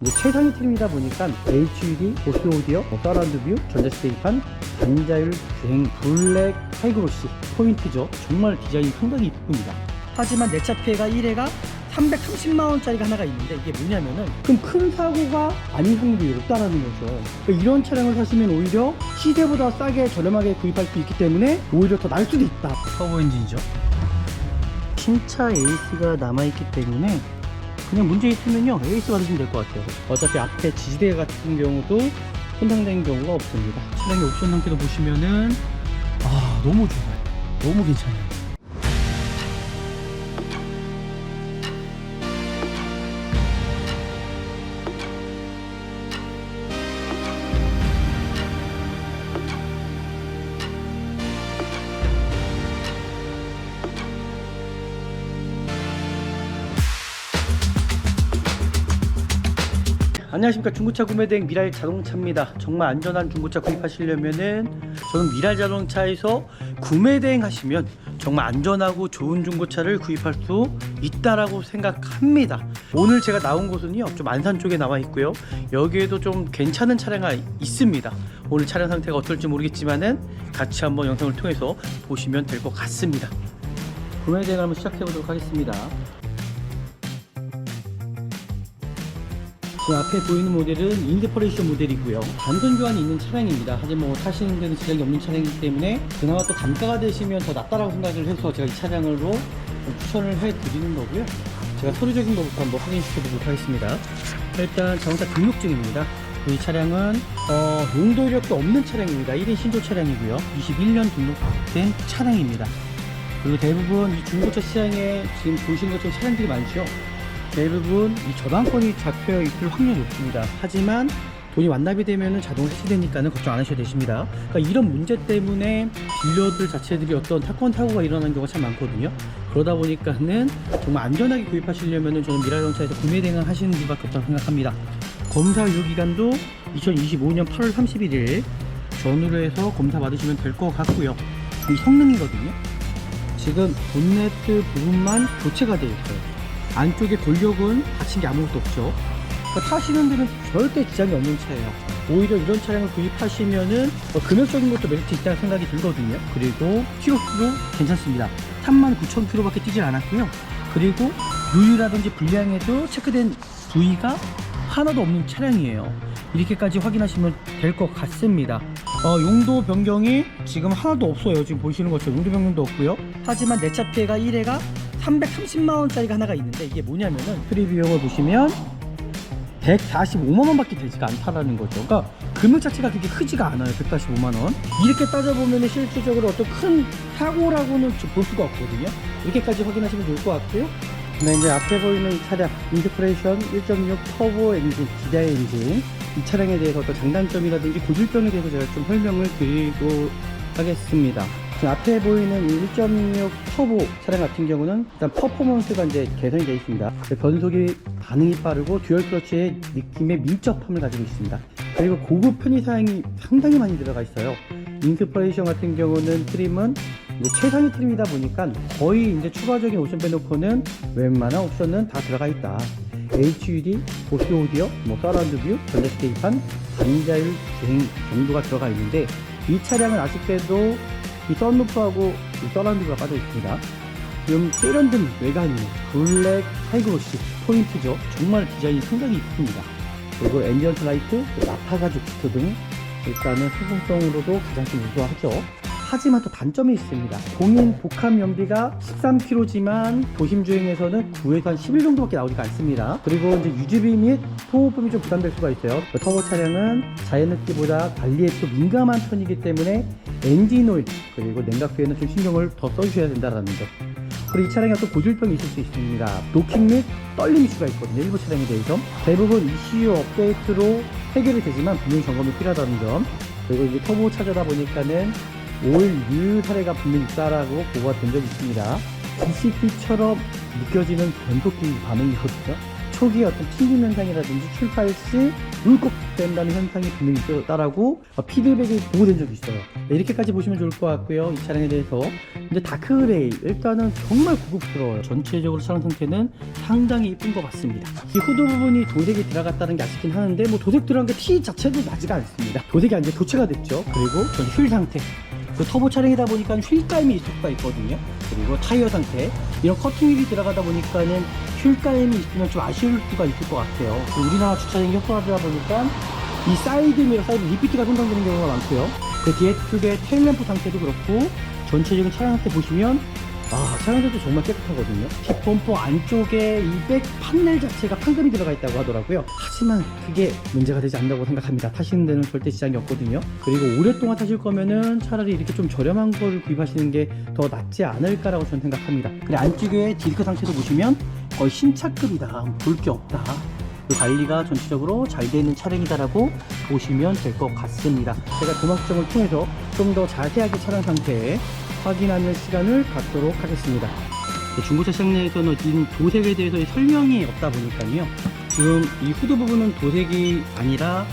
이제 최상위 트림이다 보니까 HUD, 보스 오디오, 서라운드 뷰, 전자스테이판, 반자율 주행, 블랙 하이그로시 포인트죠. 정말 디자인이 상당히 이쁩니다. 하지만 내차 피해가 1회가 330만원짜리가 하나가 있는데, 이게 뭐냐면은 그럼 큰 사고가 아닌 확률이 높다라는 거죠. 그러니까 이런 차량을 사시면 오히려 시세보다 싸게 저렴하게 구입할 수 있기 때문에 오히려 더 날 수도 있다. 터보 엔진이죠. 신차 에이스가 남아있기 때문에 그냥 문제 있으면요 에이스 받으시면 될 것 같아요. 어차피 앞에 지지대 같은 경우도 손상된 경우가 없습니다. 차량의 옵션 상태도 보시면은 너무 좋아요. 너무 괜찮아요. 안녕하십니까. 중고차 구매대행 미랄 자동차입니다. 정말 안전한 중고차 구입하시려면은 저는 미랄 자동차에서 구매대행 하시면 정말 안전하고 좋은 중고차를 구입할 수 있다라고 생각합니다. 오늘 제가 나온 곳은요 좀 안산 쪽에 나와 있고요, 여기에도 좀 괜찮은 차량이 있습니다. 오늘 차량 상태가 어떨지 모르겠지만은 같이 한번 영상을 통해서 보시면 될 것 같습니다. 구매대행 한번 시작해 보도록 하겠습니다. 그 앞에 보이는 모델은 인스퍼레이션 모델이고요, 단순 교환이 있는 차량입니다. 하지만 뭐 타시는 데는 지장이 없는 차량이기 때문에 그나마 또 단가가 되시면 더 낫다라고 생각을 해서 제가 이 차량으로 추천을 해드리는 거고요. 제가 서류적인 것부터 한번 확인시켜 보도록 하겠습니다. 일단 자동차 등록증입니다. 이 차량은 용도 이력도 없는 차량입니다. 1인 신조 차량이고요, 21년 등록된 차량입니다. 그리고 대부분 이 중고차 시장에 지금 보시는 것처럼 차량들이 많죠. 대부분 이 저당권이 잡혀 있을 확률이 높습니다. 하지만 돈이 완납이 되면 자동 해지되니까는 걱정 안 하셔도 되십니다. 그러니까 이런 문제 때문에 딜러들 자체들이 어떤 사건 사고가 일어나는 경우가 참 많거든요. 그러다 보니까는 정말 안전하게 구입하시려면 저는 미랄 자동차에서 구매 대행을 하시는 수밖에 없다고 생각합니다. 검사 유효기간도 2025년 8월 31일 전후로 해서 검사 받으시면 될 것 같고요. 이 성능이거든요. 지금 본네트 부분만 교체가 되어 있어요. 안쪽에 돌력은 다친 게 아무것도 없죠. 그러니까 타시는 데는 절대 지장이 없는 차예요. 오히려 이런 차량을 구입하시면은 금액적인 것도 메리트 있다는 생각이 들거든요. 그리고 키로수도 괜찮습니다. 39,000km 밖에 뛰질 않았고요. 그리고 누유라든지 불량에도 체크된 부위가 하나도 없는 차량이에요. 이렇게까지 확인하시면 될 것 같습니다. 용도 변경이 지금 하나도 없어요. 지금 보시는 것처럼 용도 변경도 없고요. 하지만 내차 피해가 1회가 330만원짜리가 하나가 있는데, 이게 뭐냐면은 프리비용을 보시면 145만원 밖에 되지가 않다라는 거죠. 그러니까 금액 자체가 그렇게 크지가 않아요. 145만원. 이렇게 따져보면 실질적으로 어떤 큰 사고라고는 볼 수가 없거든요. 이렇게까지 확인하시면 좋을 것 같고요. 네, 이제 앞에 보이는 이 차량 인스퍼레이션 1.6 터보 엔진, 디자인 엔진, 이 차량에 대해서 어떤 장단점이라든지 고질병에 대해서 제가 좀 설명을 드리고 하겠습니다. 앞에 보이는 이 1.6 터보 차량 같은 경우는 일단 퍼포먼스가 이제 개선이 되어 있습니다. 변속이 반응이 빠르고 듀얼 클러치의 느낌의 밀접함을 가지고 있습니다. 그리고 고급 편의사양이 상당히 많이 들어가 있어요. 인스퍼레이션 같은 경우는 트림은 이제 최상위 트림이다 보니까 거의 이제 추가적인 옵션 빼놓고는 웬만한 옵션은 다 들어가 있다. HUD, 보스 오디오, 서라운드 뷰, 전자스테이판, 반자율 주행 정도가 들어가 있는데, 이 차량은 아쉽게도 이 썬루프하고 이 서라운드가 빠져 있습니다. 지금 세련된 외관이 블랙 하이그로시 포인트죠. 정말 디자인이 상당히 이쁩니다. 그리고 앰비언트 라이트, 나파가죽 시트 등 일단은 소품성으로도 가장 좀 우수하죠. 하지만 또 단점이 있습니다. 공인 복합 연비가 13km지만 도심 주행에서는 9에서 한 11 정도밖에 나오지가 않습니다. 그리고 이제 유지비 및 소모품이 좀 부담될 수가 있어요. 터보 차량은 자연흡기보다 관리에 또 민감한 편이기 때문에 엔진 오일 그리고 냉각수에는 좀 신경을 더 써주셔야 된다는 점. 그리고 이 차량에 어떤 고질병이 있을 수 있습니다. 노킹 및 떨림 이슈가 있거든요. 일부 차량에 대해서 대부분 ECU 업데이트로 해결이 되지만 분명히 점검이 필요하다는 점. 그리고 이제 터보 차저다 보니까는 오일 유유 사례가 분명히 있다라고 보고가 된 적이 있습니다. DCT처럼 느껴지는 변속기 반응이거든요. 초기에 어떤 튕김 현상이라든지 출발 시 울컥된다는 현상이 분명히 있다라고 피드백이 보고된 적이 있어요. 네, 이렇게까지 보시면 좋을 것 같고요. 이 차량에 대해서. 근데 다크그레이 일단은 정말 고급스러워요. 전체적으로 차량 상태는 상당히 이쁜 것 같습니다. 이 후드 부분이 도색이 들어갔다는 게 아쉽긴 하는데 뭐 도색 들어간 게 티 자체도 나지가 않습니다. 도색이 이제 교체가 됐죠. 그리고 전 휠 상태, 그 터보 차량이다 보니까 휠감이 있을 수가 있거든요. 그리고 타이어 상태, 이런 커팅휠이 들어가다 보니까는 휠감이 있으면 좀 아쉬울 수가 있을 것 같아요. 우리나라 주차장이 협소하다 보니까 이 사이드 미러, 사이드 리피트가 손상되는 경우가 많고요. 그 뒤에 쪽에 테일램프 상태도 그렇고 전체적인 차량 상태 보시면 차량 상태도 정말 깨끗하거든요. 뒷범퍼 안쪽에 이 백 판넬 자체가 판금이 들어가 있다고 하더라고요. 하지만 그게 문제가 되지 않는다고 생각합니다. 타시는 데는 절대 지장이 없거든요. 그리고 오랫동안 타실 거면은 차라리 이렇게 좀 저렴한 거를 구입하시는 게 더 낫지 않을까라고 저는 생각합니다. 그리고 안쪽에 디스크 상태도 보시면 거의 신차급이다, 볼 게 없다, 그 관리가 전체적으로 잘 되어 있는 차량이다라고 보시면 될 것 같습니다. 제가 도막정을 통해서 좀 더 자세하게 차량 상태 확인하는 시간을 갖도록 하겠습니다. 중고차 시장 내에서는 이 도색에 대해서 설명이 없다 보니까요, 지금 이 후드 부분은 도색이 아니라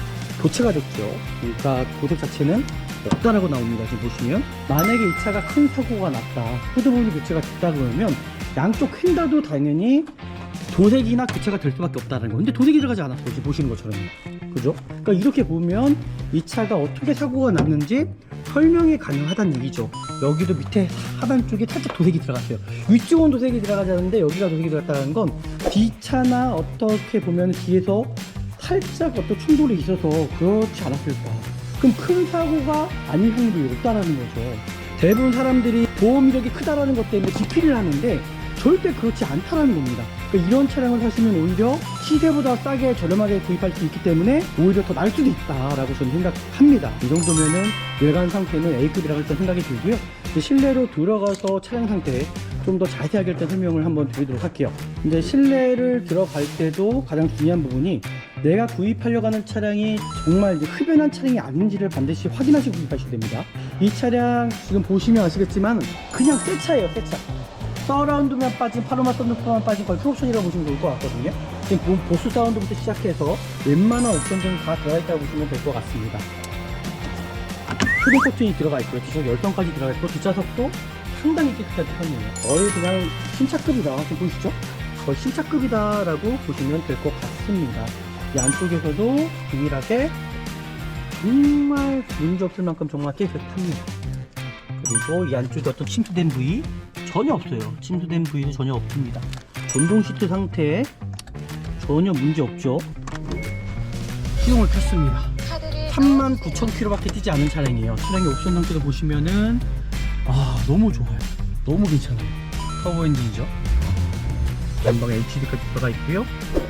교체가 됐죠. 그러니까 도색 자체는 없다라고 나옵니다. 지금 보시면 만약에 이 차가 큰 사고가 났다, 후드 부분이 교체가 됐다 그러면 양쪽 휀다도 당연히 도색이나 교체가 될 수밖에 없다는 거. 근데 도색이 들어가지 않았어요. 지금 보시는 것처럼. 그죠? 그러니까 이렇게 보면 이 차가 어떻게 사고가 났는지 설명이 가능하다는 얘기죠. 여기도 밑에 하단 쪽에 살짝 도색이 들어갔어요. 위쪽은 도색이 들어가지 않는데 여기가 도색이 들어갔다는 건 뒷차나 어떻게 보면 뒤에서 살짝 어떤 충돌이 있어서 그렇지 않았을까. 그럼 큰 사고가 아닐 확률이 없다라는 거죠. 대부분 사람들이 보험 이력이 크다라는 것 때문에 기피를 하는데 절대 그렇지 않다라는 겁니다. 그러니까 이런 차량을 사시면 오히려 시세보다 싸게 저렴하게 구입할 수 있기 때문에 오히려 더 나을 수도 있다라고 저는 생각합니다. 이 정도면은 외관 상태는 A급이라고 일단 생각이 들고요. 실내로 들어가서 차량 상태 좀 더 자세하게 일단 설명을 한번 드리도록 할게요. 근데 실내를 들어갈 때도 가장 중요한 부분이 내가 구입하려고 하는 차량이 정말 이제 흡연한 차량이 아닌지를 반드시 확인하시고 구입하셔야 됩니다. 이 차량 지금 보시면 아시겠지만 그냥 새 차예요, 새 차. 서라운드만 빠진, 파노마 썬루프만 빠진 거의 풀옵션이라고 보시면 좋을 것 같거든요. 지금 보스 사운드부터 시작해서 웬만한 옵션들은 다 들어가 있다고 보시면 될 것 같습니다. 푸딩 코팅이 들어가 있고요. 뒤쪽 열선까지 들어가 있고, 뒷좌석도 상당히 깨끗한 편이에요. 거의 그냥 신차급이다. 지금 보이시죠? 거의 신차급이다라고 보시면 될 것 같습니다. 이 안쪽에서도 동일하게 정말 문제없을 만큼 정말 깨끗합니다. 그리고 이 안쪽에 어떤 침투된 부위 전혀 없어요. 침투된 부위는 전혀 없습니다. 전동 시트 상태 전혀 문제 없죠. 시동을 켰습니다. 39,000km 밖에 뛰지 않은 차량이에요. 차량의 옵션 상태도 보시면은 너무 좋아요. 너무 괜찮아요. 터보 엔진이죠. 전방에 HD까지 들어가 있고요.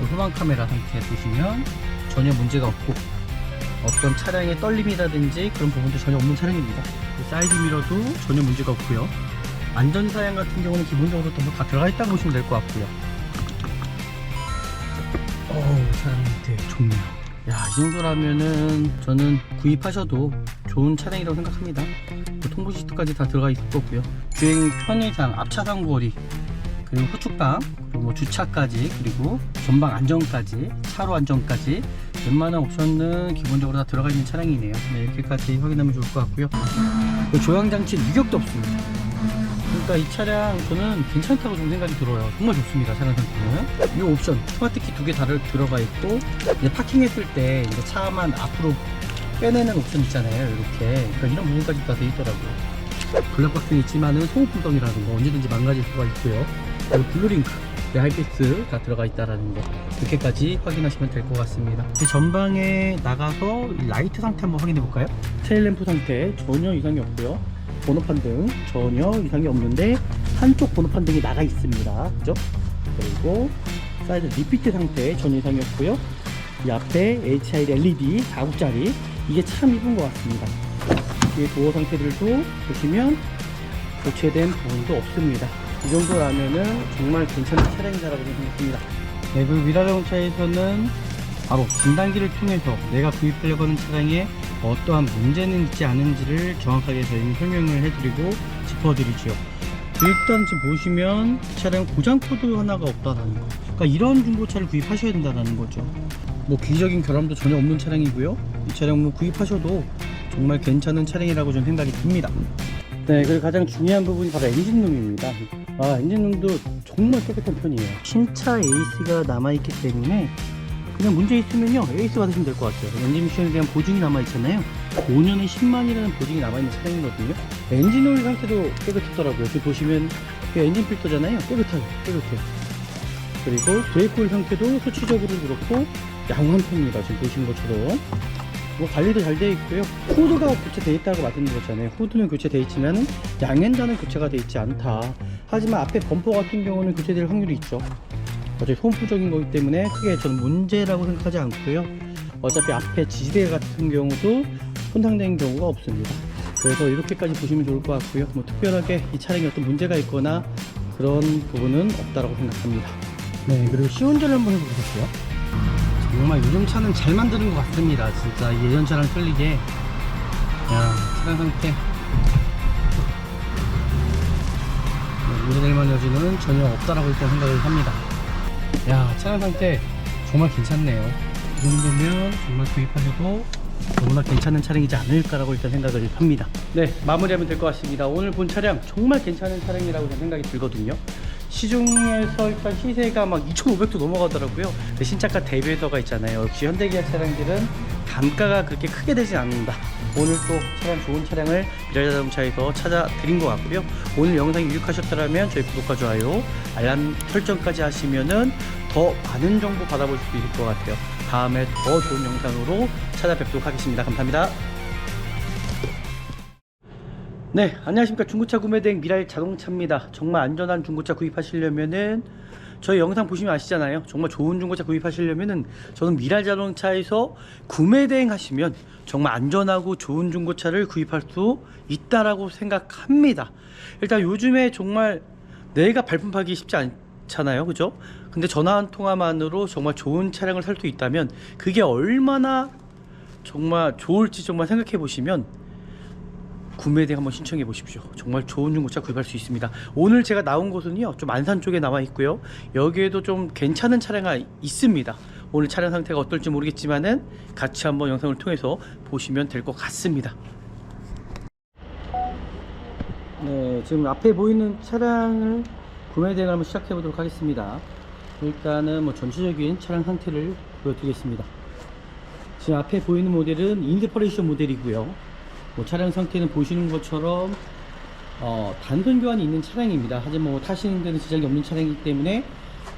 후방 카메라 상태 보시면 전혀 문제가 없고, 어떤 차량의 떨림이라든지 그런 부분도 전혀 없는 차량입니다. 사이드 미러도 전혀 문제가 없고요. 안전사양 같은 경우는 기본적으로 다 들어가 있다고 보시면 될 것 같고요. 차량 상태 좋네요. 이 정도라면은 저는 구입하셔도 좋은 차량이라고 생각합니다. 통보 시트까지 다 들어가 있을 거고요. 주행 편의상, 앞차상 거리, 그리고 후측방, 그리고 주차까지, 그리고 전방 안전까지, 차로 안전까지 웬만한 옵션은 기본적으로 다 들어가 있는 차량이네요. 이렇게까지 확인하면 좋을 것 같고요. 조향장치 유격도 없습니다. 그러니까 이 차량 저는 괜찮다고 좀 생각이 들어요. 정말 좋습니다. 차량 상태는. 이 옵션 스마트키 2개 다 들어가 있고, 이제 파킹했을 때 이제 차만 앞으로 빼내는 옵션 있잖아요. 이렇게. 그러니까 이런 부분까지 다 돼 있더라고요. 블랙박스는 있지만은 소모품덩이라는 거 언제든지 망가질 수가 있고요. 그리고 블루링크, 하이패스 다 들어가 있다라는 거, 이렇게까지 확인하시면 될 것 같습니다. 전방에 나가서 라이트 상태 한번 확인해 볼까요? 테일램프 상태 전혀 이상이 없고요. 번호판 등 전혀 이상이 없는데 한쪽 번호판 등이 나가 있습니다. 그죠? 그리고 사이드 리피트 상태 전혀 이상이 없고요. 이 앞에 HID LED 4국짜리, 이게 참 이쁜 것 같습니다. 뒤에 도어 상태들도 보시면 교체된 부분도 없습니다. 이 정도라면은 정말 괜찮은 차량이다라고 생각합니다. 그리고 위라레온 차에서는 바로 진단기를 통해서 내가 구입하려고 하는 차량에 어떠한 문제는 있지 않은지를 정확하게 저희는 설명을 해드리고 짚어드리죠. 일단 지금 보시면 이 차량 고장 코드 하나가 없다라는 거. 그러니까 이런 중고차를 구입하셔야 된다는 거죠. 뭐 기적인 결함도 전혀 없는 차량이고요. 이 차량 뭐 구입하셔도 정말 괜찮은 차량이라고 저는 생각이 듭니다. 네, 그리고 가장 중요한 부분이 바로 엔진룸입니다. 엔진룸도 정말 깨끗한 편이에요. 신차 에이스가 남아있기 때문에 그냥 문제 있으면요 에이스 받으시면 될 것 같아요. 엔진 미션에 대한 보증이 남아있잖아요. 5년에 10만이라는 보증이 남아있는 차량이거든요. 엔진 오일 상태도 깨끗하더라고요. 지금 보시면 엔진 필터잖아요. 깨끗해요. 그리고 브레이크 오일 상태도 수치적으로 그렇고 양호한 편입니다. 지금 보시는 것처럼 뭐 관리도 잘 되어 있고요. 후드가 교체되어 있다고 말씀드렸잖아요. 후드는 교체되어 있지만 양엔다는 교체가 되어 있지 않다. 하지만 앞에 범퍼 같은 경우는 교체될 확률이 있죠. 어차피 소모품적인 거기 때문에 크게 저는 문제라고 생각하지 않고요. 어차피 앞에 지지대 같은 경우도 손상된 경우가 없습니다. 그래서 이렇게까지 보시면 좋을 것 같고요. 뭐 특별하게 이 차량에 어떤 문제가 있거나 그런 부분은 없다라고 생각합니다. 네, 그리고 시운전을 한번 해보겠어요. 정말 요즘 차는 잘 만드는 것 같습니다. 진짜 예전 차랑 틀리게. 야, 차량 상태 문제될 만한 여지는 전혀 없다라고 일단 생각을 합니다. 야, 차량 상태 정말 괜찮네요. 이 정도면 정말 구입하셔도 너무나 괜찮은 차량이지 않을까라고 일단 생각을 합니다. 네, 마무리하면 될 것 같습니다. 오늘 본 차량 정말 괜찮은 차량이라고 생각이 들거든요. 시중에서 일단 시세가 막 2,500도 넘어가더라고요. 신차가 대비해서가 있잖아요. 역시 현대기아 차량들은 단가가 그렇게 크게 되진 않는다. 오늘 또 차량 좋은 차량을 미랄자동차에서 찾아드린 것 같고요. 오늘 영상이 유익하셨다면 저희 구독과 좋아요, 알람 설정까지 하시면은 더 많은 정보 받아볼 수 있을 것 같아요. 다음에 더 좋은 영상으로 찾아뵙도록 하겠습니다. 감사합니다. 네, 안녕하십니까. 중고차 구매대행 미랄자동차입니다. 정말 안전한 중고차 구입하시려면은 저희 영상 보시면 아시잖아요. 정말 좋은 중고차 구입하시려면은 저는 미랄자동차에서 구매대행 하시면 정말 안전하고 좋은 중고차를 구입할 수 있다라고 생각합니다. 일단 요즘에 정말 내가 발품 파기 쉽지 않잖아요, 그죠? 근데 전화 한 통화만으로 정말 좋은 차량을 살 수 있다면 그게 얼마나 정말 좋을지 정말 생각해 보시면 구매대행 한번 신청해 보십시오. 정말 좋은 중고차 구입할 수 있습니다. 오늘 제가 나온 곳은요 좀 안산 쪽에 나와 있고요, 여기에도 좀 괜찮은 차량이 있습니다. 오늘 차량 상태가 어떨지 모르겠지만은 같이 한번 영상을 통해서 보시면 될 것 같습니다. 네, 지금 앞에 보이는 차량을 구매대행을 한번 시작해 보도록 하겠습니다. 일단은 뭐 전체적인 차량 상태를 보여드리겠습니다. 지금 앞에 보이는 모델은 인스퍼레이션 모델이고요. 뭐 차량 상태는 보시는 것처럼 단순 교환이 있는 차량입니다. 하지만 뭐 타시는 데는 지장이 없는 차량이기 때문에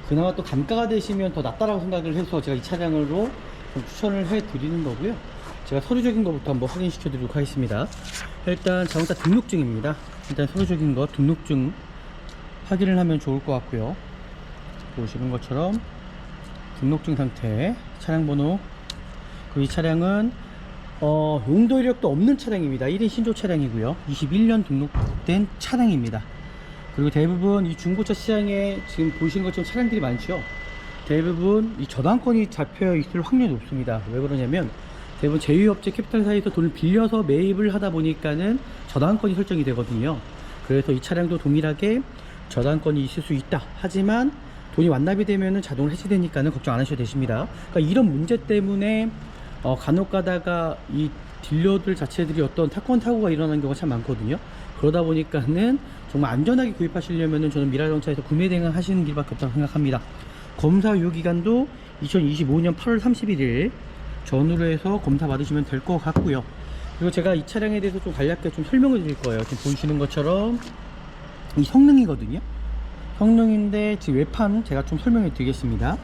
그나마 또 감가가 되시면 더 낫다라고 생각을 해서 제가 이 차량으로 좀 추천을 해 드리는 거고요. 제가 서류적인 것부터 한번 확인시켜 드리도록 하겠습니다. 일단 자동차 등록증입니다. 일단 서류적인 거 등록증 확인을 하면 좋을 것 같고요. 보시는 것처럼 등록증 상태, 차량 번호, 그리고 이 차량은 용도 이력도 없는 차량입니다. 1인 신조 차량이고요. 21년 등록된 차량입니다. 그리고 대부분 이 중고차 시장에 지금 보시는 것처럼 차량들이 많죠. 대부분 이 저당권이 잡혀 있을 확률이 높습니다. 왜 그러냐면 대부분 제휴업체 캐피탈 사이에서 돈을 빌려서 매입을 하다 보니까는 저당권이 설정이 되거든요. 그래서 이 차량도 동일하게 저당권이 있을 수 있다. 하지만 돈이 완납이 되면은 자동으로 해지되니까는 걱정 안 하셔도 되십니다. 그러니까 이런 문제 때문에 간혹 가다가 이 딜러들 자체들이 어떤 사건 사고가 일어나는 경우가 참 많거든요. 그러다 보니까는 정말 안전하게 구입하시려면은 저는 미랄자동차에서 구매 대행을 하시는 길밖에 없다고 생각합니다. 검사 유효기간도 2025년 8월 31일 전후로 해서 검사 받으시면 될 것 같고요. 그리고 제가 이 차량에 대해서 좀 간략하게 좀 설명을 드릴 거예요. 지금 보시는 것처럼 이 성능이거든요. 성능인데 지금 외판 제가 좀 설명해 드리겠습니다.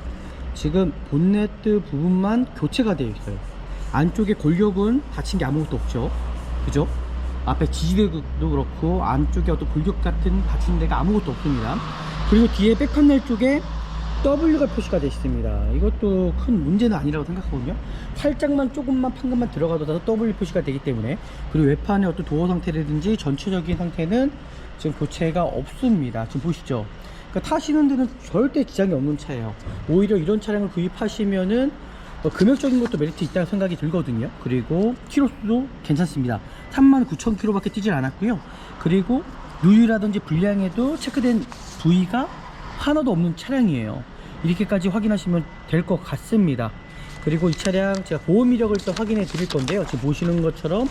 지금 본네트 부분만 교체가 되어 있어요. 안쪽에 골격은 다친 게 아무것도 없죠, 그죠? 앞에 지지대도 그렇고 안쪽에 어떤 골격 같은 다친 데가 아무것도 없습니다. 그리고 뒤에 백판넬 쪽에 W가 표시가 되어 있습니다. 이것도 큰 문제는 아니라고 생각하거든요. 살짝만 조금만 판금만 들어가도 W 표시가 되기 때문에. 그리고 외판의 어떤 도어 상태라든지 전체적인 상태는 지금 교체가 없습니다. 지금 보시죠. 그러니까 타시는 데는 절대 지장이 없는 차예요. 오히려 이런 차량을 구입하시면은 금액적인 것도 메리트 있다고 생각이 들거든요. 그리고 키로수도 괜찮습니다. 39,000km 밖에 뛰질 않았고요. 그리고 누유라든지 불량에도 체크된 부위가 하나도 없는 차량이에요. 이렇게까지 확인하시면 될 것 같습니다. 그리고 이 차량 제가 보험 이력을 좀 확인해 드릴 건데요. 지금 보시는 것처럼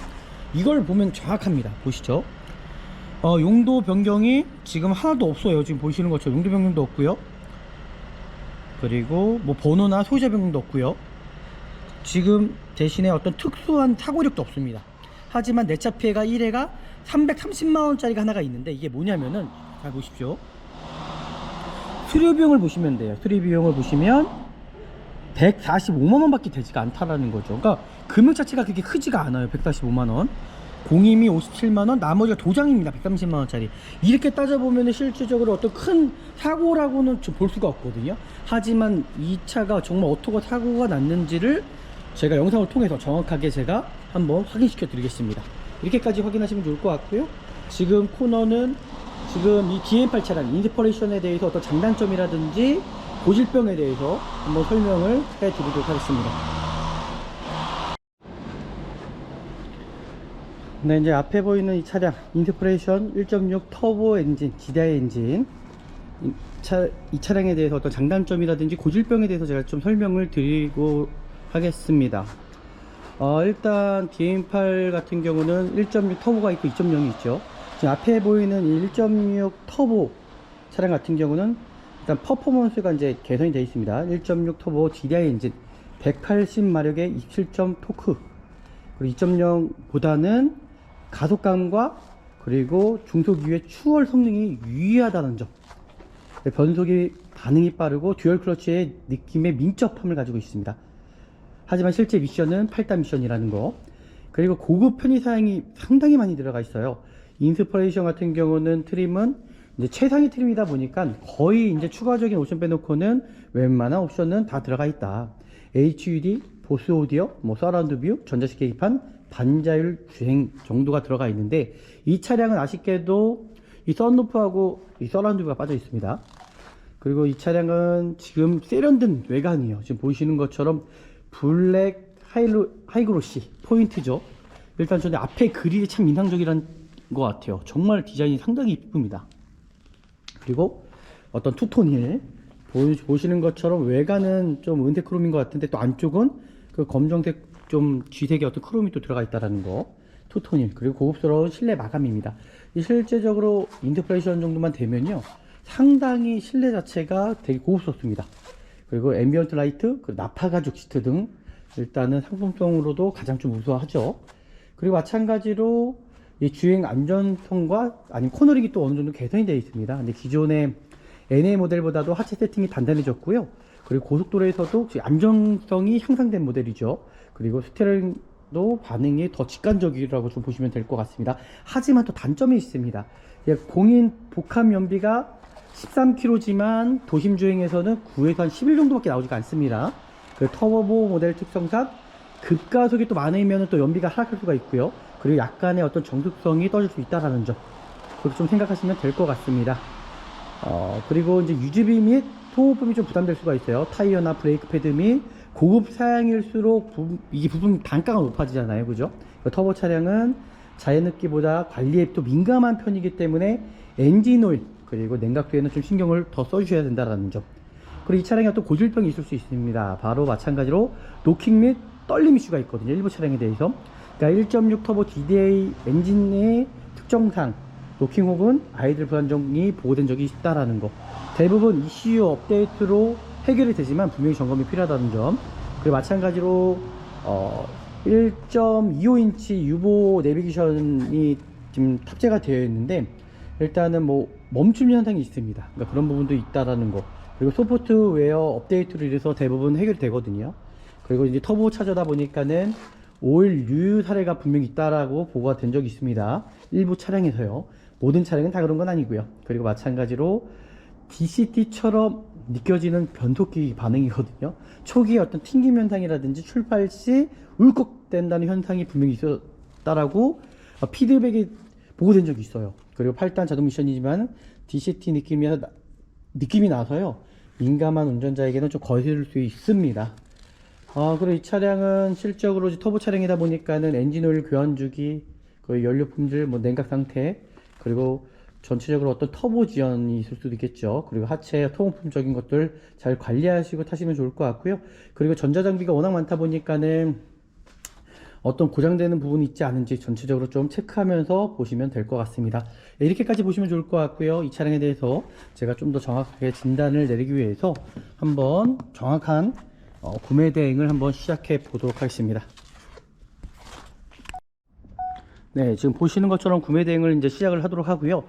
이걸 보면 정확합니다. 보시죠. 용도 변경이 지금 하나도 없어요. 지금 보시는 것처럼 용도 변경도 없고요. 그리고 뭐 번호나 소유자 변경도 없고요. 지금 대신에 어떤 특수한 사고 이력도 없습니다. 하지만 내 차 피해가 1회가 330만원짜리가 하나가 있는데, 이게 뭐냐면은, 잘 보십시오. 수리 비용을 보시면 돼요. 수리 비용을 보시면 145만원 밖에 되지가 않다라는 거죠. 그러니까 금액 자체가 그렇게 크지가 않아요. 145만원. 공임이 57만원, 나머지가 도장입니다. 130만원짜리. 이렇게 따져보면 실질적으로 어떤 큰 사고라고는 좀 볼 수가 없거든요. 하지만 이 차가 정말 어떻게 사고가 났는지를 제가 영상을 통해서 정확하게 제가 한번 확인시켜 드리겠습니다. 이렇게까지 확인하시면 좋을 것 같고요. 지금 코너는 지금 이 DM8 차량 인스퍼레이션에 대해서 어떤 장단점이라든지 고질병에 대해서 한번 설명을 해 드리도록 하겠습니다. 네, 이제 앞에 보이는 이 차량 인스퍼레이션 1.6 터보 엔진, GDI 엔진, 이 차량에 대해서 어떤 장단점이라든지 고질병에 대해서 제가 좀 설명을 드리고 하겠습니다. 일단 DM8 같은 경우는 1.6 터보가 있고 2.0이 있죠. 지금 앞에 보이는 1.6 터보 차량 같은 경우는 일단 퍼포먼스가 이제 개선이 되어 있습니다. 1.6 터보 GDI 엔진 180마력의 27점 토크, 그리고 2.0보다는 가속감과 그리고 중속 이후의 추월 성능이 유의하다는 점, 변속이 반응이 빠르고 듀얼 클러치의 느낌의 민첩함을 가지고 있습니다. 하지만 실제 미션은 8단 미션이라는 거, 그리고 고급 편의사양이 상당히 많이 들어가 있어요. 인스퍼레이션 같은 경우는 트림은 이제 최상위 트림이다 보니까 거의 이제 추가적인 옵션 빼놓고는 웬만한 옵션은 다 들어가 있다. HUD, 보스 오디오, 뭐 서라운드 뷰, 전자식 계기판, 반자율 주행 정도가 들어가 있는데, 이 차량은 아쉽게도 이 썬루프하고 이 서라운드 뷰가 빠져 있습니다. 그리고 이 차량은 지금 세련된 외관이에요. 지금 보시는 것처럼 블랙 하이그로시 포인트죠. 일단 저는 앞에 그릴이 참 인상적이란 것 같아요. 정말 디자인이 상당히 이쁩니다. 그리고 어떤 투톤 힐 보시는 것처럼 외관은 좀 은색 크롬인 것 같은데, 또 안쪽은 그 검정색 좀 쥐색의 어떤 크롬이 또 들어가 있다는 거, 투톤 힐. 그리고 고급스러운 실내 마감입니다. 이 실제적으로 인스퍼레이션 정도만 되면요, 상당히 실내 자체가 되게 고급스럽습니다. 그리고 앰비언트 라이트, 나파 가죽 시트 등 일단은 상품성으로도 가장 좀 우수하죠. 그리고 마찬가지로 이 주행 안전성과 아니면 코너링이 또 어느 정도 개선이 되어 있습니다. 근데 기존의 NA 모델보다도 하체 세팅이 단단해졌고요. 그리고 고속도로에서도 안정성이 향상된 모델이죠. 그리고 스티어링도 반응이 더 직관적이라고 좀 보시면 될 것 같습니다. 하지만 또 단점이 있습니다. 공인 복합 연비가 13km지만 도심 주행에서는 9에서 한 11 정도밖에 나오지가 않습니다. 그 터보 모델 특성상 급가속이 또 많으면 또 연비가 하락할 수가 있고요. 그리고 약간의 어떤 정숙성이 떨어질 수 있다라는 점, 그렇게 좀 생각하시면 될 것 같습니다. 그리고 이제 유지비 및 소모품이 좀 부담될 수가 있어요. 타이어나 브레이크 패드 및 고급 사양일수록 이게 부품 단가가 높아지잖아요, 그죠? 터보 차량은 자연흡기보다 관리에 또 민감한 편이기 때문에 엔진 오일 그리고 냉각수에는 좀 신경을 더 써주셔야 된다는 점. 그리고 이 차량에 어떤 고질병이 있을 수 있습니다. 바로 마찬가지로 노킹 및 떨림 이슈가 있거든요, 일부 차량에 대해서. 그러니까 1.6 터보 DDI 엔진의 특정상 노킹 혹은 아이들 불안정이 보고된 적이 있다라는 거, 대부분 ECU 업데이트로 해결이 되지만 분명히 점검이 필요하다는 점. 그리고 마찬가지로 1.25인치 유보 내비게이션이 지금 탑재가 되어 있는데, 일단은 뭐 멈춤 현상이 있습니다. 그러니까 그런 부분도 있다라는 거. 그리고 소프트웨어 업데이트로 인해서 대부분 해결되거든요. 그리고 이제 터보 차저다 보니까는 오일 유유 사례가 분명히 있다라고 보고가 된 적이 있습니다. 일부 차량에서요. 모든 차량은 다 그런 건 아니고요. 그리고 마찬가지로 DCT처럼 느껴지는 변속기 반응이거든요. 초기에 어떤 튕김 현상이라든지 출발 시 울컥된다는 현상이 분명히 있었다라고 피드백이 보고된 적이 있어요. 그리고 8단 자동 미션이지만 DCT 느낌이 나서요, 민감한 운전자에게는 좀 거슬릴 수 있습니다. 그리고 이 차량은 실적으로 터보 차량이다 보니까는 엔진 오일 교환 주기, 그 연료 품질, 뭐 냉각 상태, 그리고 전체적으로 어떤 터보 지연이 있을 수도 있겠죠. 그리고 하체 통풍적인 것들 잘 관리하시고 타시면 좋을 것 같고요. 그리고 전자장비가 워낙 많다 보니까는 어떤 고장되는 부분이 있지 않은지 전체적으로 좀 체크하면서 보시면 될 것 같습니다. 네, 이렇게까지 보시면 좋을 것 같고요. 이 차량에 대해서 제가 좀 더 정확하게 진단을 내리기 위해서 한번 정확한 구매 대행을 한번 시작해 보도록 하겠습니다. 네, 지금 보시는 것처럼 구매 대행을 이제 시작을 하도록 하고요.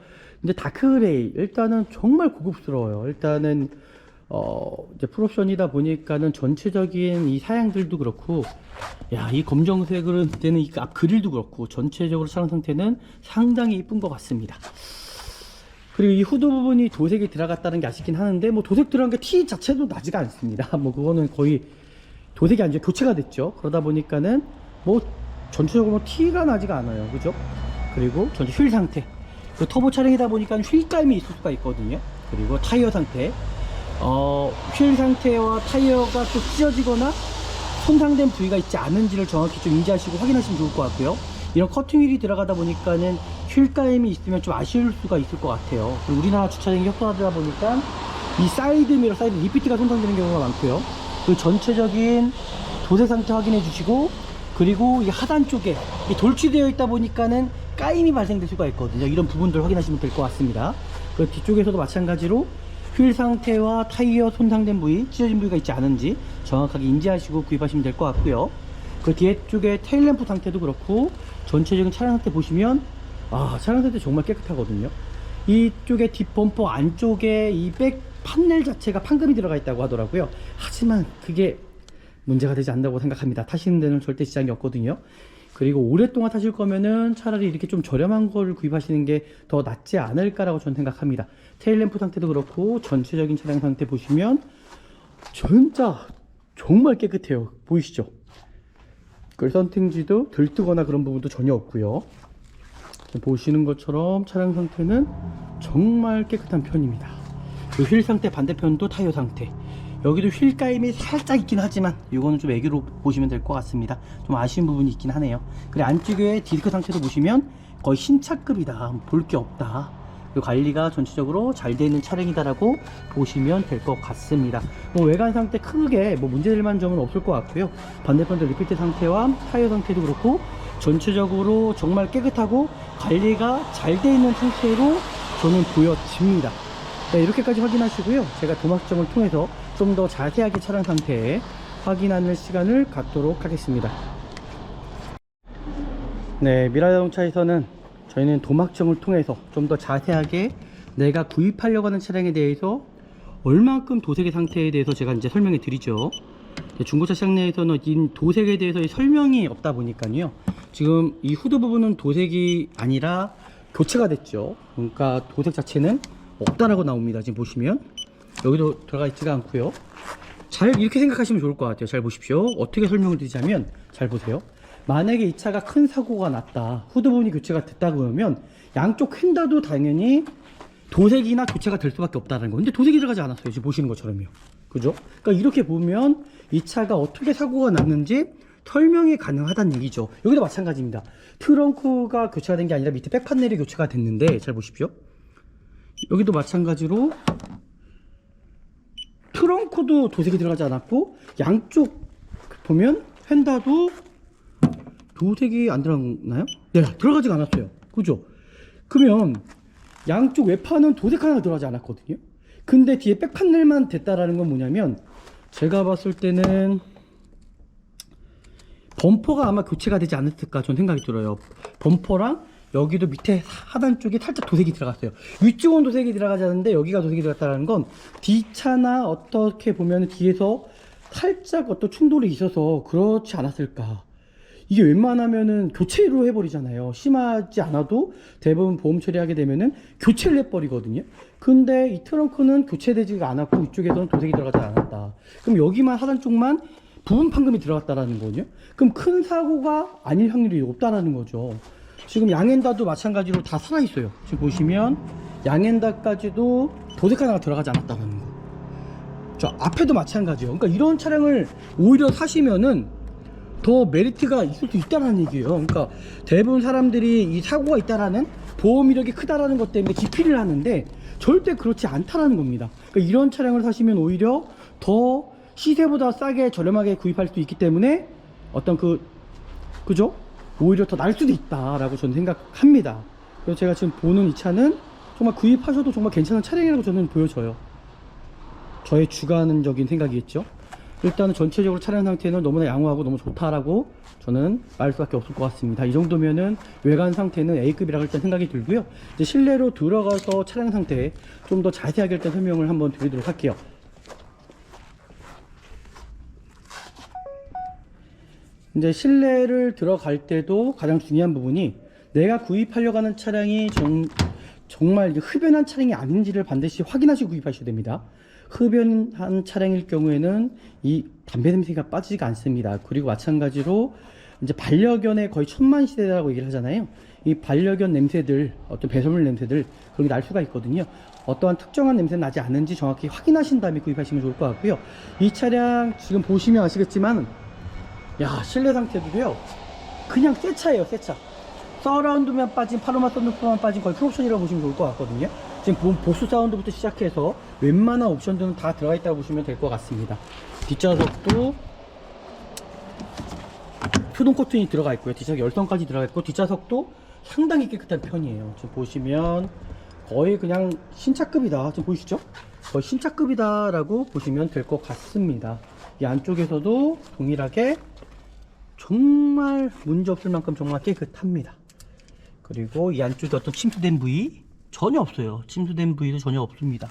이제 다크그레이, 일단은 정말 고급스러워요. 일단은 이제 풀옵션이다 보니까는 전체적인 이 사양들도 그렇고, 야, 이 검정색은 되는 이 앞 그릴도 그렇고 전체적으로 차량 상태는 상당히 이쁜 것 같습니다. 그리고 이 후드 부분이 도색이 들어갔다는 게 아쉽긴 하는데, 뭐 도색 들어간 게 티 자체도 나지가 않습니다. 뭐 그거는 거의 도색이 아니죠, 교체가 됐죠. 그러다 보니까는 뭐 전체적으로 뭐 티가 나지가 않아요, 그죠? 그리고 전체 휠 상태, 그 터보 차량이다 보니까 휠감이 있을 수가 있거든요. 그리고 타이어 상태, 휠 상태와 타이어가 또 찢어지거나 손상된 부위가 있지 않은지를 정확히 좀 인지하시고 확인하시면 좋을 것 같고요. 이런 커팅 휠이 들어가다 보니까는 휠감이 있으면 좀 아쉬울 수가 있을 것 같아요. 그리고 우리나라 주차장이 협소하다 보니까 이 사이드 미러, 사이드 리피트가 손상되는 경우가 많고요. 그 전체적인 도색 상태 확인해 주시고, 그리고 이 하단 쪽에 이 돌출되어 있다 보니까는 까임이 발생될 수가 있거든요. 이런 부분들 확인하시면 될 것 같습니다. 그 뒤쪽에서도 마찬가지로 휠 상태와 타이어 손상된 부위, 찢어진 부위가 있지 않은지 정확하게 인지하시고 구입하시면 될 것 같고요. 그 뒤에 쪽에 테일램프 상태도 그렇고 전체적인 차량 상태 보시면 차량 상태 정말 깨끗하거든요. 이쪽에 뒷범퍼 안쪽에 이 백 판넬 자체가 판금이 들어가 있다고 하더라고요. 하지만 그게 문제가 되지 않는다고 생각합니다. 타시는 데는 절대 지장이 없거든요. 그리고 오랫동안 타실 거면은 차라리 이렇게 좀 저렴한 거를 구입하시는 게 더 낫지 않을까라고 저는 생각합니다. 테일램프 상태도 그렇고 전체적인 차량 상태 보시면 진짜 정말 깨끗해요. 보이시죠? 그 썬팅지도 들뜨거나 그런 부분도 전혀 없고요. 보시는 것처럼 차량 상태는 정말 깨끗한 편입니다. 그 휠 상태 반대편도 타이어 상태, 여기도 휠 까임이 살짝 있긴 하지만 이거는 좀 애교로 보시면 될 것 같습니다. 좀 아쉬운 부분이 있긴 하네요. 그리고 안쪽에 디스크 상태도 보시면 거의 신차급이다, 볼 게 없다. 그리고 관리가 전체적으로 잘 되어 있는 차량이다라고 보시면 될 것 같습니다. 뭐 외관 상태 크게 뭐 문제될 만한 점은 없을 것 같고요. 반대편도 리피트 상태와 타이어 상태도 그렇고 전체적으로 정말 깨끗하고 관리가 잘 되어 있는 상태로 저는 보여집니다. 네, 이렇게까지 확인하시고요. 제가 도막점을 통해서 좀 더 자세하게 차량 상태 확인하는 시간을 갖도록 하겠습니다. 네, 미라자동차에서는 저희는 도막점을 통해서 좀 더 자세하게 내가 구입하려고 하는 차량에 대해서 얼만큼 도색의 상태에 대해서 제가 이제 설명해 드리죠. 중고차 시장 내에서는 이 도색에 대해서 설명이 없다 보니까요. 지금 이 후드 부분은 도색이 아니라 교체가 됐죠. 그러니까 도색 자체는 없다라고 나옵니다. 지금 보시면 여기도 들어가 있지가 않고요. 잘 이렇게 생각하시면 좋을 것 같아요. 잘 보십시오. 어떻게 설명을 드리자면, 잘 보세요. 만약에 이 차가 큰 사고가 났다, 후드 부분이 교체가 됐다 그러면 양쪽 휀다도 당연히 도색이나 교체가 될 수밖에 없다는 거. 근데 도색이 들어가지 않았어요. 지금 보시는 것처럼요. 그죠? 그러니까 이렇게 보면 이 차가 어떻게 사고가 났는지 설명이 가능하다는 얘기죠. 여기도 마찬가지입니다. 트렁크가 교체가 된 게 아니라 밑에 백 판넬이 교체가 됐는데, 잘 보십시오. 여기도 마찬가지로 트렁크도 도색이 들어가지 않았고 양쪽 보면 휀다도 도색이 안 들어갔나요? 네, 들어가지가 않았어요. 그죠? 그러면 양쪽 외판은 도색 하나 들어가지 않았거든요. 근데 뒤에 백 판넬만 됐다라는 건 뭐냐면, 제가 봤을 때는 범퍼가 아마 교체가 되지 않았을까 저는 생각이 들어요. 범퍼랑 여기도 밑에 하단 쪽에 살짝 도색이 들어갔어요. 위쪽은 도색이 들어가지 않는데 여기가 도색이 들어갔다는 건 뒷차나 어떻게 보면 뒤에서 살짝 어떤 충돌이 있어서 그렇지 않았을까. 이게 웬만하면은 교체로 해버리잖아요. 심하지 않아도 대부분 보험 처리하게 되면은 교체를 해버리거든요. 근데 이 트렁크는 교체되지가 않았고 이쪽에서는 도색이 들어가지 않았다. 그럼 여기만 하단 쪽만 부분 판금이 들어갔다라는 거죠. 그럼 큰 사고가 아닐 확률이 높다라는 거죠. 지금 양엔다도 마찬가지로 다 살아있어요. 지금 보시면 양엔다까지도 도색 하나가 들어가지 않았다는 거. 저 앞에도 마찬가지예요. 그러니까 이런 차량을 오히려 사시면은 더 더 메리트가 있을 수 있다는 얘기예요. 그러니까 대부분 사람들이 이 사고가 있다라는 보험 이력이 크다라는 것 때문에 기피를 하는데 절대 그렇지 않다라는 겁니다. 그러니까 이런 차량을 사시면 오히려 더 시세보다 싸게 저렴하게 구입할 수 있기 때문에 어떤 그죠? 오히려 더 나을 수도 있다라고 저는 생각합니다. 그래서 제가 지금 보는 이 차는 정말 구입하셔도 정말 괜찮은 차량이라고 저는 보여져요. 저의 주관적인 생각이겠죠. 일단은 전체적으로 차량 상태는 너무나 양호하고 너무 좋다라고 저는 말할 수밖에 없을 것 같습니다. 이 정도면은 외관 상태는 A급이라고 일단 생각이 들고요. 이제 실내로 들어가서 차량 상태 좀 더 자세하게 일단 설명을 한번 드리도록 할게요. 이제 실내를 들어갈 때도 가장 중요한 부분이 내가 구입하려고 하는 차량이 정말 흡연한 차량이 아닌지를 반드시 확인하시고 구입하셔야 됩니다. 흡연한 차량일 경우에는 이 담배 냄새가 빠지지가 않습니다. 그리고 마찬가지로 이제 반려견의 거의 천만 시대라고 얘기를 하잖아요. 이 반려견 냄새들, 어떤 배설물 냄새들 그런 게 날 수가 있거든요. 어떠한 특정한 냄새는 나지 않는지 정확히 확인하신 다음에 구입하시면 좋을 것 같고요. 이 차량 지금 보시면 아시겠지만 야, 실내 상태도요 그냥 새 차예요. 새 차. 서라운드만 빠진, 파노마 썬루프만 빠진 거의 풀옵션이라고 보시면 좋을 것 같거든요. 지금 보스 사운드부터 시작해서 웬만한 옵션들은 다 들어가 있다고 보시면 될 것 같습니다. 뒷좌석도 표동 코팅이 들어가 있고요. 뒷좌석 열선까지 들어가 있고 뒷좌석도 상당히 깨끗한 편이에요. 지금 보시면 거의 그냥 신차급이다. 지금 보이시죠? 거의 신차급이다 라고 보시면 될 것 같습니다. 이 안쪽에서도 동일하게 정말 문제없을 만큼 정말 깨끗합니다. 그리고 이 안쪽에 어떤 침수된 부위 전혀 없어요. 침수된 부위도 전혀 없습니다.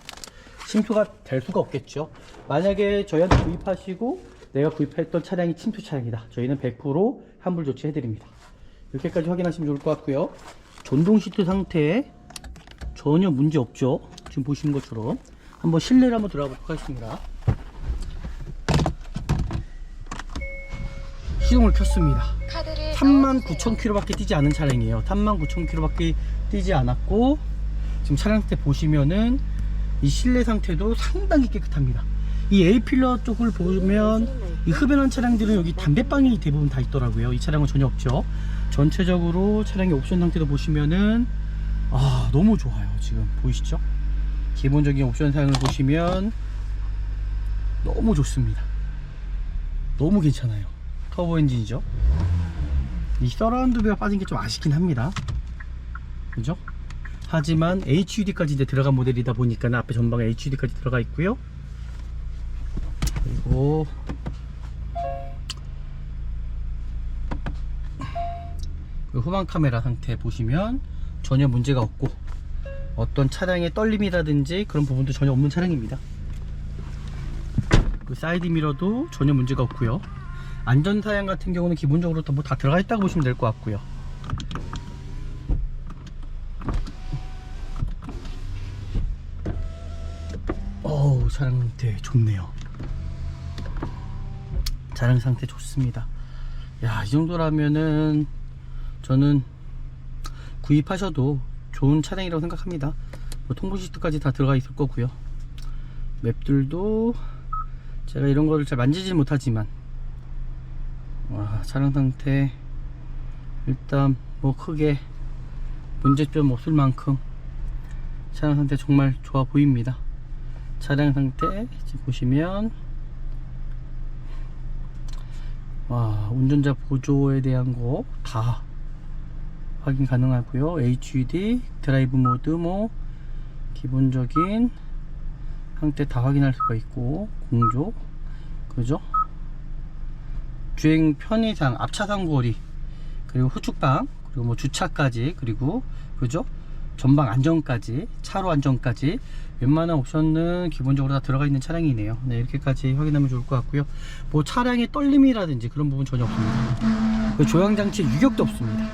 침수가 될 수가 없겠죠. 만약에 저희한테 구입하시고 내가 구입했던 차량이 침수 차량이다, 저희는 100% 환불 조치 해드립니다. 이렇게까지 확인하시면 좋을 것 같고요. 전동 시트 상태 전혀 문제 없죠. 지금 보시는 것처럼 한번 실내를 한번 들어가 보도록 하겠습니다. 시동을 켰습니다. 39,000km 밖에 뛰지 않은 차량이에요. 39,000km 밖에 뛰지 않았고 지금 차량 상태 보시면은 이 실내 상태도 상당히 깨끗합니다. 이 A필러 쪽을 보면 이 흡연한 차량들은 여기 담배방이 대부분 다 있더라고요. 이 차량은 전혀 없죠. 전체적으로 차량의 옵션 상태도 보시면은 너무 좋아요. 지금 보이시죠? 기본적인 옵션 사양을 보시면 너무 좋습니다. 너무 괜찮아요. 터보 엔진이죠. 이 서라운드가 빠진 게 좀 아쉽긴 합니다. 그죠? 하지만 HUD까지 이제 들어간 모델이다 보니까 앞에 전방에 HUD까지 들어가 있고요. 그리고 후방 카메라 상태 보시면 전혀 문제가 없고 어떤 차량의 떨림이라든지 그런 부분도 전혀 없는 차량입니다. 그 사이드 미러도 전혀 문제가 없고요. 안전사양 같은 경우는 기본적으로 뭐 다 들어가 있다고 보시면 될 것 같고요. 차량 상태 좋네요. 차량 상태 좋습니다. 야, 이 정도라면은 저는 구입하셔도 좋은 차량이라고 생각합니다. 뭐 통보 시트까지 다 들어가 있을 거고요. 맵들도 제가 이런 거를 잘 만지지 못하지만 차량 상태 일단 뭐 크게 문제점 없을 만큼 차량 상태 정말 좋아 보입니다. 차량 상태 지금 보시면 운전자 보조에 대한 거 다 확인 가능하고요. HUD, 드라이브 모드, 뭐 기본적인 상태 다 확인할 수가 있고, 공조, 그죠? 주행 편의상, 앞차상 거리, 그리고 후측방, 그리고 뭐 주차까지, 그리고 그죠? 전방 안전까지, 차로 안전까지 웬만한 옵션은 기본적으로 다 들어가 있는 차량이네요. 네, 이렇게까지 확인하면 좋을 것 같고요. 뭐 차량의 떨림이라든지 그런 부분 전혀 없습니다. 그 조향장치 유격도 없습니다.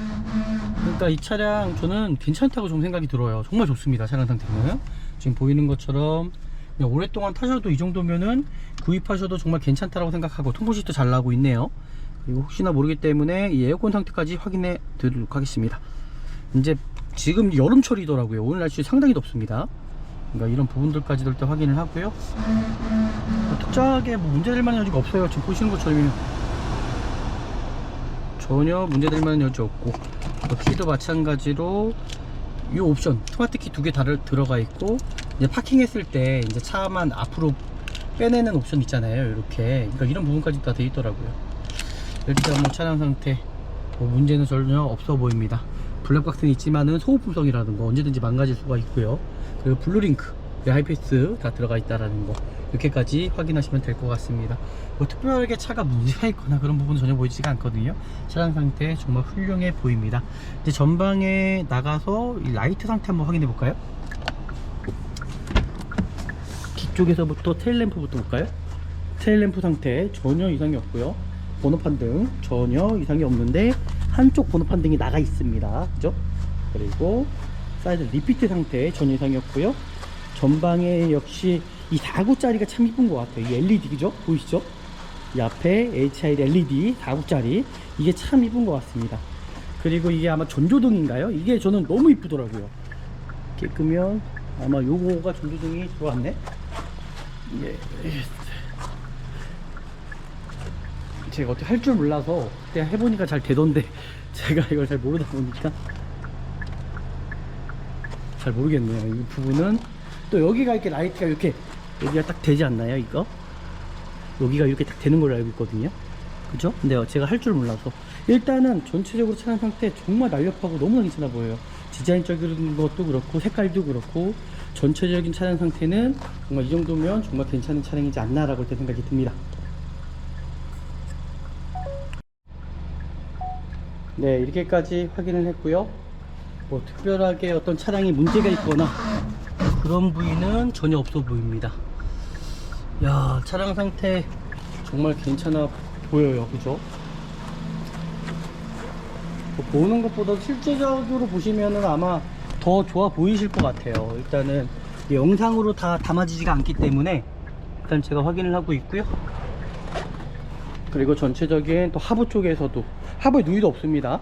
그러니까 이 차량 저는 괜찮다고 좀 생각이 들어요. 정말 좋습니다. 차량 상태는 지금 보이는 것처럼 그냥 오랫동안 타셔도 이 정도면은 구입하셔도 정말 괜찮다고 생각하고, 통보시도 잘 나오고 있네요. 그리고 혹시나 모르기 때문에 이 에어컨 상태까지 확인해 드리도록 하겠습니다. 이제 지금 여름철이더라고요. 오늘 날씨 상당히 덥습니다. 그러니까 이런 부분들까지도 일단 확인을 하고요. 특별하게 뭐 문제될 만한 여지가 없어요. 지금 보시는 것처럼 전혀 문제될 만한 여지 없고, 키도 마찬가지로 이 옵션 스마트 키 2개 다 들어가 있고, 이제 파킹했을 때 이제 차만 앞으로 빼내는 옵션 있잖아요. 이렇게. 그러니까 이런 부분까지 다 돼 있더라고요. 일단 뭐 차량 상태 뭐 문제는 전혀 없어 보입니다. 블랙박스는 있지만은 소모품성이라는 거 언제든지 망가질 수가 있고요. 그리고 블루링크, 하이패스 다 들어가 있다라는 거, 이렇게까지 확인하시면 될 것 같습니다. 뭐 특별하게 차가 문제가 있거나 그런 부분은 전혀 보이지가 않거든요. 차량 상태 정말 훌륭해 보입니다. 이제 전방에 나가서 이 라이트 상태 한번 확인해 볼까요? 뒤쪽에서부터 테일램프부터 볼까요? 테일램프 상태 전혀 이상이 없고요. 번호판 등 전혀 이상이 없는데 한쪽 번호판 등이 나가 있습니다. 그죠? 그리고 사이드 리피트 상태 전혀 이상이 없고요. 전방에 역시 이 4구짜리가 참 이쁜 것 같아요. 이 LED, 그죠? 보이시죠? 이 앞에 HID LED 4구짜리, 이게 참 이쁜 것 같습니다. 그리고 이게 아마 전조등인가요? 이게 저는 너무 이쁘더라고요. 이렇게 끄면 아마 요거가 전조등이 들어왔네. 예. 제가 어떻게 할 줄 몰라서 그때 해보니까 잘 되던데 제가 이걸 잘 모르다 보니까 잘 모르겠네요. 이 부분은 또 여기가 이렇게 라이트가 이렇게 여기가 딱 되지 않나요? 이거 여기가 이렇게 딱 되는 걸로 알고 있거든요. 그죠? 근데 제가 할 줄 몰라서. 일단은 전체적으로 차량 상태 정말 날렵하고 너무나 괜찮아 보여요. 디자인적인 것도 그렇고 색깔도 그렇고 전체적인 차량 상태는 정말 이 정도면 정말 괜찮은 차량이지 않나 라고 생각이 듭니다. 네, 이렇게까지 확인을 했고요. 뭐 특별하게 어떤 차량이 문제가 있거나 그런 부위는 전혀 없어 보입니다. 야, 차량 상태 정말 괜찮아 보여요. 그죠? 뭐 보는 것보다 실제적으로 보시면은 아마 더 좋아 보이실 것 같아요. 일단은 영상으로 다 담아지지가 않기 때문에 일단 제가 확인을 하고 있고요. 그리고 전체적인 또 하부 쪽에서도 하부에 누이도 없습니다.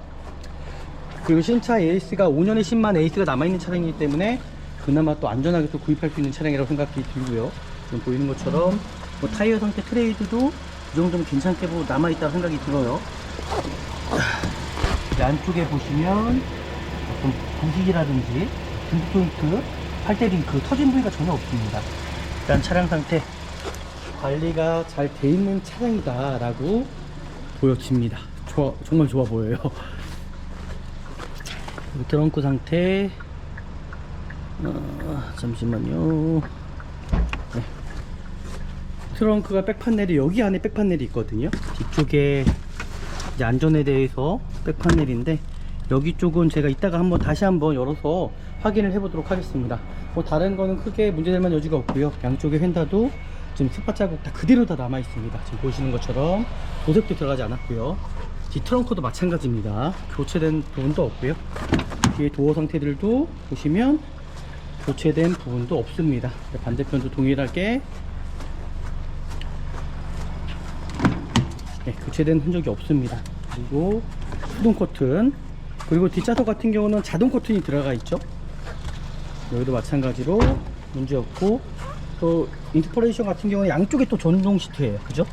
그리고 신차 에이스가 5년에 10만 에이스가 남아있는 차량이기 때문에 그나마 또 안전하게 또 구입할 수 있는 차량이라고 생각이 들고요. 지금 보이는 것처럼 뭐 타이어 상태 트레이드도 이 정도면 괜찮게 남아있다고 생각이 들어요. 안쪽에 보시면 어떤 부식이라든지 등급 포인트, 팔대 링크, 터진 부위가 전혀 없습니다. 일단 차량 상태 관리가 잘 돼 있는 차량이다 라고 보여집니다. 정말 좋아 보여요. 트렁크 상태 잠시만요. 네. 트렁크가 백판넬이 여기 안에 백판넬이 있거든요. 뒤쪽에 이제 안전에 대해서 백판넬인데 여기 쪽은 제가 이따가 다시 한번 열어서 확인을 해 보도록 하겠습니다. 뭐 다른 거는 크게 문제될 만한 여지가 없고요. 양쪽의 휀다도 지금 스팟 자국 다 그대로 다 남아 있습니다. 지금 보시는 것처럼 도색도 들어가지 않았고요. 뒤 트렁크도 마찬가지입니다. 교체된 부분도 없고요. 뒤에 도어 상태들도 보시면 교체된 부분도 없습니다. 반대편도 동일하게 교체된 흔적이 없습니다. 그리고 수동 커튼, 그리고 뒷좌석 같은 경우는 자동 커튼이 들어가 있죠. 여기도 마찬가지로 문제 없고, 또 인스퍼레이션 같은 경우는 양쪽에 또 전동 시트예요. 그죠?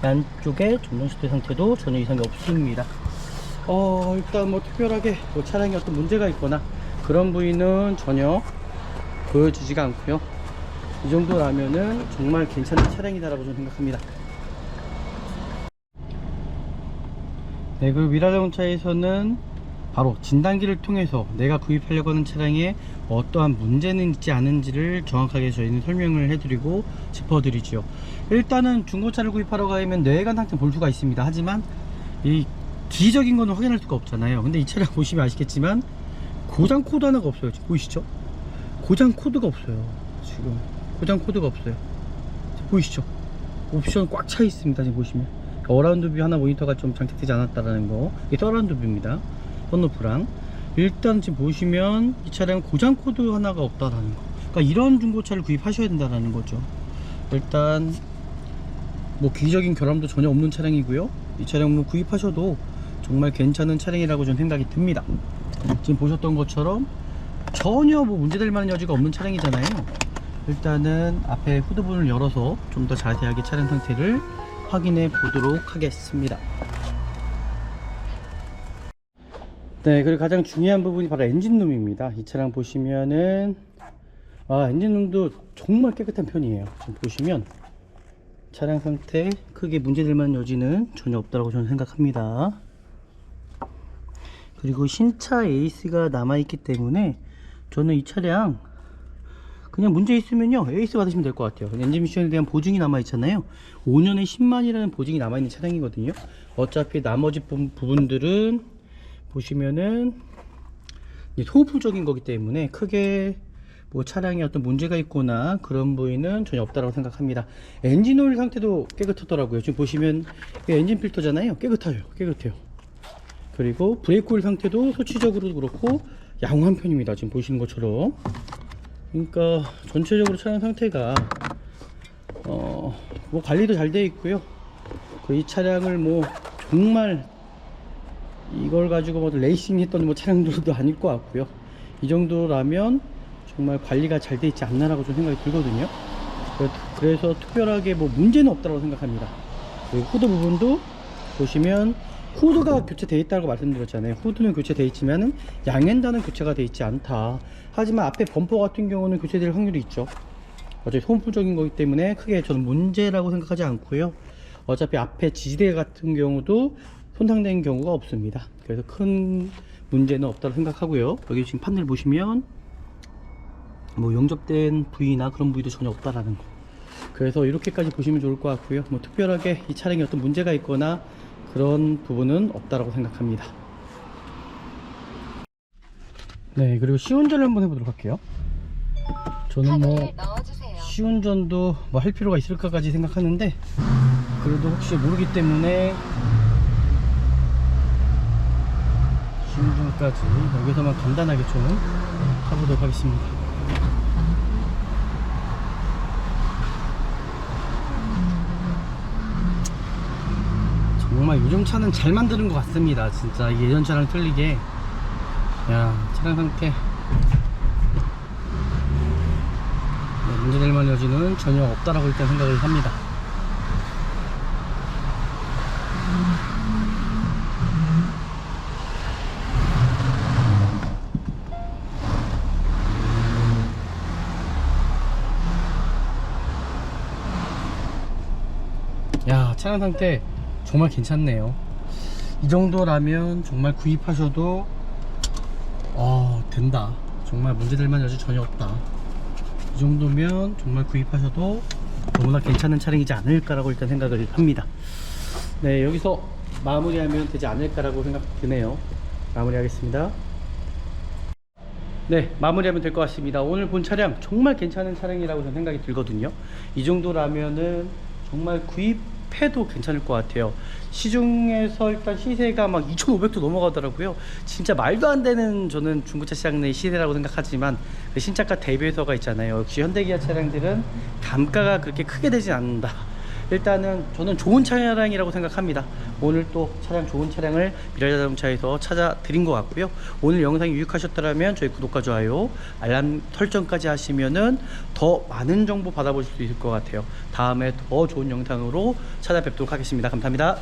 양쪽에 전동 시트 상태도 전혀 이상이 없습니다. 일단 뭐 특별하게 뭐 차량에 어떤 문제가 있거나 그런 부위는 전혀 보여지지가 않고요. 이 정도라면은 정말 괜찮은 차량이다라고 저는 생각합니다. 네, 그리고 미라자동차에서는 바로 진단기를 통해서 내가 구입하려고 하는 차량에 어떠한 문제는 있지 않은지를 정확하게 저희는 설명을 해드리고 짚어드리죠. 일단은 중고차를 구입하러 가면 내외관 상태 볼 수가 있습니다. 하지만 이 기적인 거는 확인할 수가 없잖아요. 근데 이 차량 보시면 아시겠지만 고장 코드 하나가 없어요. 지금 보이시죠? 고장 코드가 없어요. 지금 고장 코드가 없어요. 보이시죠? 옵션 꽉 차 있습니다. 지금 보시면 어라운드 뷰 하나 모니터가 좀 장착되지 않았다라는 거, 이게 서라운드 뷰입니다. 썬루프랑. 일단 지금 보시면 이 차량 고장 코드 하나가 없다라는 거, 그러니까 이런 중고차를 구입하셔야 된다라는 거죠. 일단 뭐 기적인 결함도 전혀 없는 차량이고요. 이 차량은 구입하셔도 정말 괜찮은 차량이라고 저는 생각이 듭니다. 지금 보셨던 것처럼 전혀 뭐 문제될 만한 여지가 없는 차량이잖아요. 일단은 앞에 후드문을 열어서 좀 더 자세하게 차량 상태를 확인해 보도록 하겠습니다. 네, 그리고 가장 중요한 부분이 바로 엔진룸입니다. 이 차량 보시면은 엔진룸도 정말 깨끗한 편이에요. 지금 보시면 차량 상태 크게 문제될 만한 여지는 전혀 없다고 저는 생각합니다. 그리고 신차 에이스가 남아있기 때문에 저는 이 차량 그냥 문제 있으면요 에이스 받으시면 될 것 같아요. 엔진 미션에 대한 보증이 남아있잖아요. 5년에 10만이라는 보증이 남아있는 차량이거든요. 어차피 나머지 부분들은 보시면은 소모품적인 거기 때문에 크게 뭐 차량에 어떤 문제가 있거나 그런 부위는 전혀 없다고 생각합니다. 엔진 오일 상태도 깨끗하더라고요. 지금 보시면 엔진 필터잖아요. 깨끗해요. 그리고 브레이크 오일 상태도 소치적으로도 그렇고 양호한 편입니다. 지금 보시는 것처럼. 그러니까 전체적으로 차량 상태가 뭐 관리도 잘 되어 있고요. 이 차량을 뭐 정말 이걸 가지고 뭐 레이싱 했던 뭐 차량들도 아닐 것 같고요. 이 정도라면 정말 관리가 잘 되어 있지 않나라고 좀 생각이 들거든요. 그래서 특별하게 뭐 문제는 없다고 생각합니다. 그리고 후드 부분도 보시면 후드가 교체되어 있다고 말씀드렸잖아요. 후드는 교체되어 있지만은 양엔다는 교체가 되어 있지 않다. 하지만 앞에 범퍼 같은 경우는 교체될 확률이 있죠. 어차피 소모품적인 거기 때문에 크게 저는 문제라고 생각하지 않고요. 어차피 앞에 지지대 같은 경우도 손상된 경우가 없습니다. 그래서 큰 문제는 없다고 생각하고요. 여기 지금 판넬 보시면 뭐 용접된 부위나 그런 부위도 전혀 없다라는 거. 그래서 이렇게까지 보시면 좋을 것 같고요. 뭐 특별하게 이 차량에 어떤 문제가 있거나 그런 부분은 없다라고 생각합니다. 네, 그리고 시운전을 한번 해보도록 할게요. 저는 뭐 시운전도 뭐 할 필요가 있을까까지 생각하는데 그래도 혹시 모르기 때문에 시운전까지 여기서만 간단하게 좀 해보도록 하겠습니다. 정말 요즘 차는 잘 만드는 것 같습니다. 진짜 예전 차랑 틀리게. 야, 차량 상태 문제될 만한 여지는 전혀 없다라고 일단 생각을 합니다. 야, 차량 상태 정말 괜찮네요. 이 정도라면 정말 구입하셔도 된다. 정말 문제될 만한 여지 전혀 없다. 이 정도면 정말 구입하셔도 너무나 괜찮은 차량이지 않을까라고 일단 생각을 합니다. 네, 여기서 마무리하면 되지 않을까라고 생각 드네요. 마무리하겠습니다. 네, 마무리하면 될 것 같습니다. 오늘 본 차량 정말 괜찮은 차량이라고 저는 생각이 들거든요. 이 정도라면은 정말 구입해도 괜찮을 것 같아요. 시중에서 일단 시세가 막 2,500도 넘어가더라고요. 진짜 말도 안 되는 저는 중고차 시장 내 시세라고 생각하지만 그 신차가 대비해서가 있잖아요. 역시 현대기아 차량들은 감가가 그렇게 크게 되진 않는다. 일단은 저는 좋은 차량이라고 생각합니다. 오늘 또 차량 좋은 차량을 미라자동차에서 찾아드린 것 같고요. 오늘 영상이 유익하셨다면 저희 구독과 좋아요 알람 설정까지 하시면은 더 많은 정보 받아보실 수 있을 것 같아요. 다음에 더 좋은 영상으로 찾아뵙도록 하겠습니다. 감사합니다.